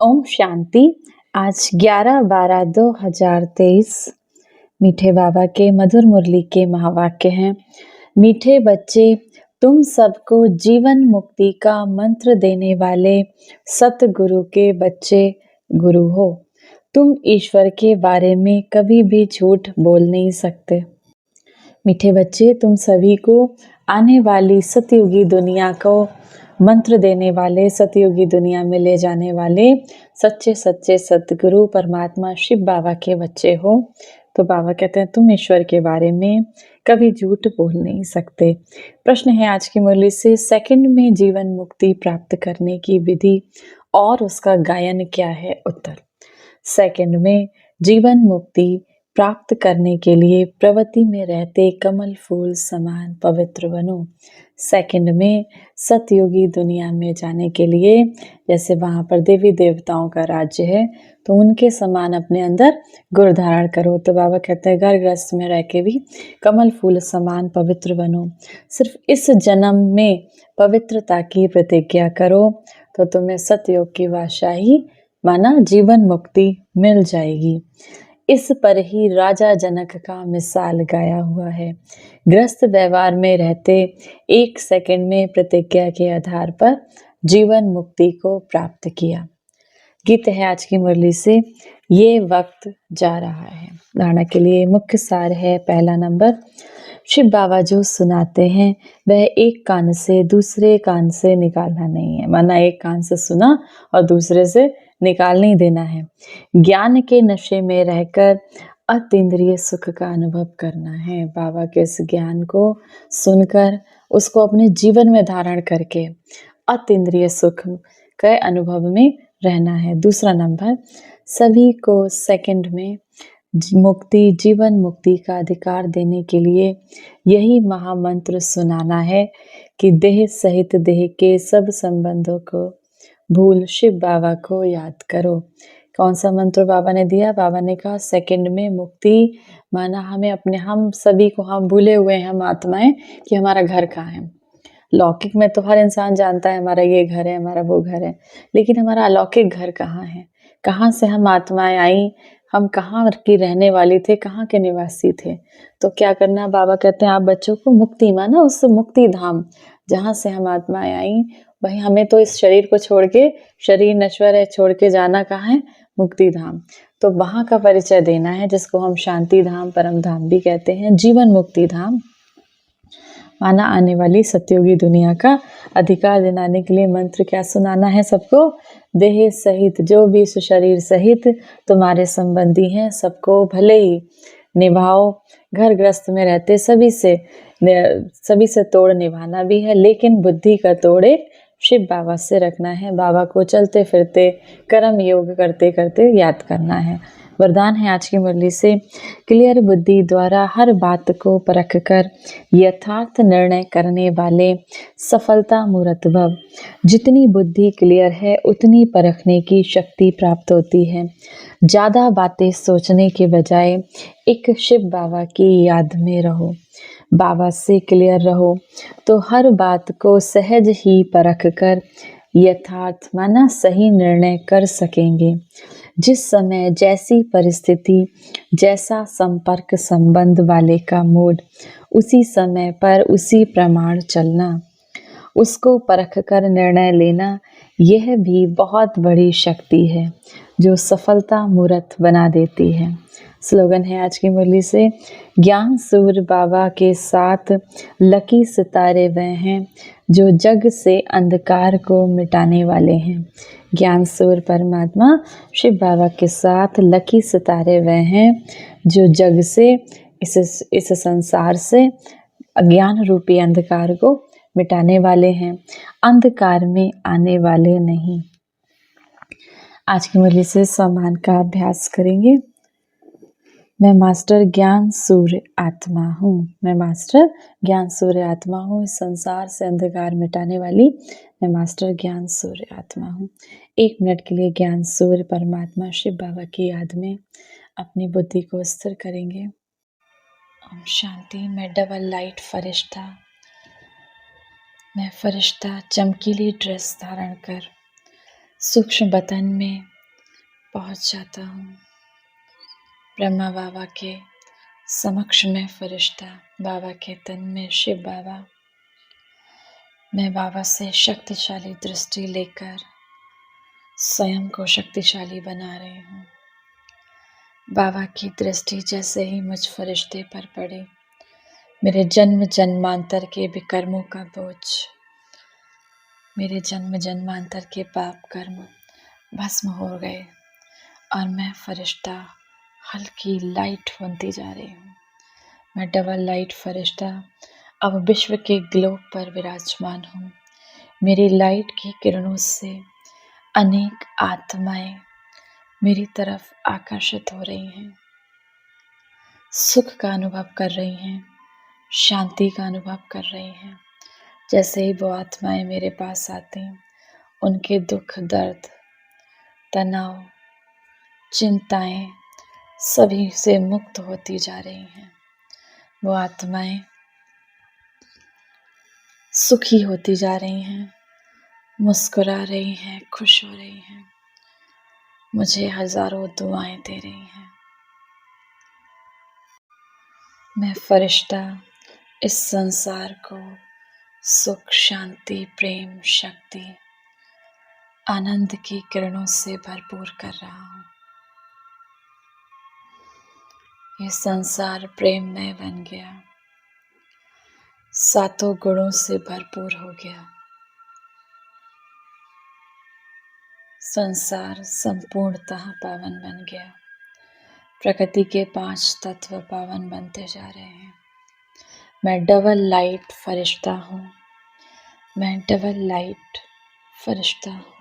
ओम शांति। आज 11/12/2023 मीठे बाबा के मधुर मुरली के महावाक्य हैं। मीठे बच्चे, तुम सबको जीवन मुक्ति का मंत्र देने वाले सतगुरु के बच्चे गुरु हो। तुम ईश्वर के बारे में कभी भी झूठ बोल नहीं सकते। मीठे बच्चे, तुम सभी को आने वाली सतयुगी दुनिया को मंत्र देने वाले, सतयुगी दुनिया में ले जाने वाले सच्चे सच्चे सतगुरु परमात्मा शिव बाबा के बच्चे हो। तो बाबा कहते हैं तुम ईश्वर के बारे में कभी झूठ बोल नहीं सकते। प्रश्न है आज की मुरली से, सेकंड में जीवन मुक्ति प्राप्त करने की विधि और उसका गायन क्या है? उत्तर, सेकंड में जीवन मुक्ति प्राप्त करने के लिए प्रवृत्ति में रहते कमल फूल समान पवित्र बनो। सेकंड में सतयुगी दुनिया में जाने के लिए, जैसे वहाँ पर देवी देवताओं का राज्य है, तो उनके समान अपने अंदर गुण धारण करो। तो बाबा कहते हैं घर गृहस्थ में रह के भी कमल फूल समान पवित्र बनो। सिर्फ इस जन्म में पवित्रता की प्रतिज्ञा करो तो तुम्हें सतयुग की बादशाही माना जीवन मुक्ति मिल जाएगी। इस पर ही राजा जनक का मिसाल गाया हुआ है। गृहस्थ व्यवहार में रहते 1 सेकंड में प्रतिज्ञा के आधार पर जीवन मुक्ति को प्राप्त किया। गीत है आज की मुरली से, ये वक्त जा रहा है। धारणा के लिए मुख्य सार है, पहला नंबर, शिव बाबा जो सुनाते हैं वह एक कान से दूसरे कान से निकालना नहीं है, माना एक कान से सुना और दूसरे से निकाल नहीं देना है। ज्ञान के नशे में रहकर अतीन्द्रिय सुख का अनुभव करना है। बाबा के इस ज्ञान को सुनकर उसको अपने जीवन में धारण करके अतीन्द्रिय सुख के अनुभव में रहना है। दूसरा नंबर, सभी को सेकंड में मुक्ति, जीवन मुक्ति का अधिकार देने के लिए यही महामंत्र सुनाना है कि देह सहित देह के सब संबंधों को भूल शिव बाबा को याद करो। कौन सा मंत्र बाबा ने दिया? बाबा ने कहा सेकंड में मुक्ति, माना हमें अपने, हम सभी को, हम भूले हुए हैं हम आत्माएं कि हमारा घर कहाँ है। लौकिक में तो हर इंसान जानता है हमारा ये घर है, हमारा वो घर है, लेकिन हमारा अलौकिक घर कहाँ है? कहाँ से हम आत्माएं आई, हम कहाँ की रहने वाली थे, कहाँ के निवासी थे? तो क्या करना? बाबा कहते हैं आप बच्चों को मुक्ति, माना उस मुक्ति धाम जहाँ से हम आत्माएं आई, भाई हमें तो इस शरीर को छोड़ के, शरीर नश्वर है, छोड़ के जाना कहाँ है? मुक्ति धाम। तो वहाँ का परिचय देना है, जिसको हम शांति धाम, परम धाम भी कहते हैं, जीवन मुक्ति धाम, माना आने वाली सतयुगी दुनिया का अधिकार दिलाने के लिए मंत्र क्या सुनाना है सबको? देह सहित, जो भी इस शरीर सहित तुम्हारे संबंधी हैं सबको भले ही निभाओ। घर गृहस्थ में रहते सभी से तोड़ निभाना भी है, लेकिन बुद्धि का तोड़े शिव बाबा से रखना है। बाबा को चलते फिरते कर्म योग करते करते याद करना है। वरदान है आज की मुरली से, क्लियर बुद्धि द्वारा हर बात को परख कर यथार्थ निर्णय करने वाले सफलता मूर्त भव। जितनी बुद्धि क्लियर है उतनी परखने की शक्ति प्राप्त होती है। ज़्यादा बातें सोचने के बजाय एक शिव बाबा की याद में रहो, बाबा से क्लियर रहो तो हर बात को सहज ही परख कर यथार्थ, माना सही निर्णय कर सकेंगे। जिस समय जैसी परिस्थिति, जैसा संपर्क संबंध वाले का मूड, उसी समय पर उसी प्रमाण चलना, उसको परख कर निर्णय लेना, यह भी बहुत बड़ी शक्ति है जो सफलता मूर्त बना देती है। स्लोगन है आज की मुरली से, ज्ञान सूर्य बाबा के साथ लकी सितारे वह हैं जो जग से अंधकार को मिटाने वाले हैं। ज्ञान सूर्य परमात्मा शिव बाबा के साथ लकी सितारे वह हैं जो जग से, इस संसार से अज्ञान रूपी अंधकार को मिटाने वाले हैं, अंधकार में आने वाले नहीं। आज की मुरली से सम्मान का अभ्यास करेंगे। मैं मास्टर ज्ञान सूर्य आत्मा हूँ, मैं मास्टर ज्ञान सूर्य आत्मा हूँ, इस संसार से अंधकार मिटाने वाली मैं मास्टर ज्ञान सूर्य आत्मा हूँ। 1 मिनट के लिए ज्ञान सूर्य परमात्मा शिव बाबा की याद में अपनी बुद्धि को स्थिर करेंगे। ओम शांति। मैं डबल लाइट फरिश्ता, मैं फरिश्ता चमकीली ड्रेस धारण कर सूक्ष्म बदन में पहुंच जाता हूँ। ब्रह्मा बाबा के समक्ष में फरिश्ता, बाबा के तन में शिव बाबा। मैं बाबा से शक्तिशाली दृष्टि लेकर स्वयं को शक्तिशाली बना रही हूँ। बाबा की दृष्टि जैसे ही मुझ फरिश्ते पर पड़ी, मेरे जन्म जन्मांतर के विकर्मों का बोझ, मेरे जन्म जन्मांतर के पाप कर्म भस्म हो गए और मैं फरिश्ता हल्की लाइट बनती जा रही हूँ। मैं डबल लाइट फरिश्ता अब विश्व के ग्लोब पर विराजमान हूँ। मेरी लाइट की किरणों से अनेक आत्माएं मेरी तरफ आकर्षित हो रही हैं, सुख का अनुभव कर रही हैं, शांति का अनुभव कर रही हैं। जैसे ही वो आत्माएं मेरे पास आती हैं, उनके दुख, दर्द, तनाव, चिंताएं सभी से मुक्त होती जा रही हैं। वो आत्माएं सुखी होती जा रही हैं, मुस्कुरा रही हैं, खुश हो रही हैं, मुझे हजारों दुआएं दे रही हैं। मैं फरिश्ता इस संसार को सुख, शांति, प्रेम, शक्ति, आनंद की किरणों से भरपूर कर रहा हूँ। ये संसार प्रेममय बन गया, सातों गुणों से भरपूर हो गया। संसार संपूर्णतः पावन बन गया। प्रकृति के 5 तत्व पावन बनते जा रहे हैं। मैं डबल लाइट फरिश्ता हूँ। मैं डबल लाइट फरिश्ता हूँ।